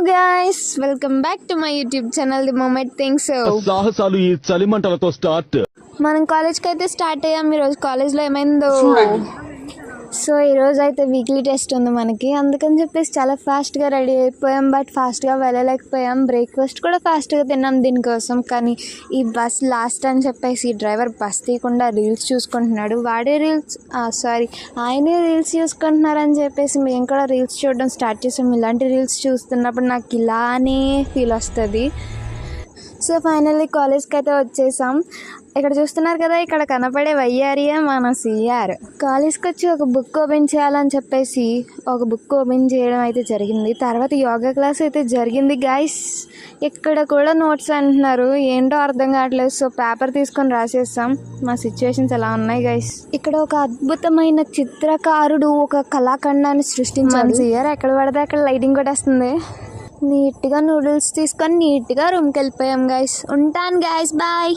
Guys, welcome back to my YouTube channel the moment things. సాహసాలు ఈ చలిమంటలతో start. మనం కాలేజ్కి అయితే స్టార్ట్ అయ్యాం. ఈరోజు కాలేజ్లో ఏమైందో. సో ఈరోజు అయితే వీక్లీ టెస్ట్ ఉంది మనకి, అందుకని చెప్పేసి చాలా ఫాస్ట్గా రెడీ అయిపోయాం. బట్ ఫాస్ట్గా వెళ్ళలేకపోయాం. బ్రేక్ఫాస్ట్ కూడా ఫాస్ట్గా తిన్నాం దీనికోసం. కానీ ఈ బస్ లాస్ట్ అని చెప్పేసి డ్రైవర్ బస్ తీయకుండా రీల్స్ చూసుకుంటున్నాడు. ఆయనే రీల్స్ చూసుకుంటున్నారని చెప్పేసి మేము కూడా రీల్స్ చూడడం స్టార్ట్ చేసాం. ఇలాంటి రీల్స్ చూస్తున్నప్పుడు నాకు ఇలానే ఫీల్ వస్తుంది. సో ఫైనల్లీ కాలేజ్కి అయితే వచ్చేసాం. ఇక్కడ చూస్తున్నారు కదా, ఇక్కడ కనపడే వయ్యారియే మన సిఆర్. కాలేజ్కి వచ్చి ఒక బుక్ ఓపెన్ చేయాలని చెప్పేసి ఒక బుక్ ఓపెన్ చేయడం అయితే జరిగింది. తర్వాత యోగా క్లాస్ అయితే జరిగింది గైస్. ఇక్కడ కూడా నోట్స్ అంటున్నారు, ఏంటో అర్థం కావట్లేదు. సో పేపర్ తీసుకొని రాసేసాం. మా సిచ్యువేషన్స్ ఎలా ఉన్నాయి గైస్. ఇక్కడ ఒక అద్భుతమైన చిత్రకారుడు ఒక కళాఖండాన్ని సృష్టించాడు. సిఆర్ ఎక్కడ పడితే అక్కడ లైటింగ్ కొట్టేస్తుంది. నీట్గా నూడిల్స్ తీసుకొని నీట్గా రూమ్కి వెళ్ళిపోయాం గైస్. ఉంటాను గైస్, బాయ్.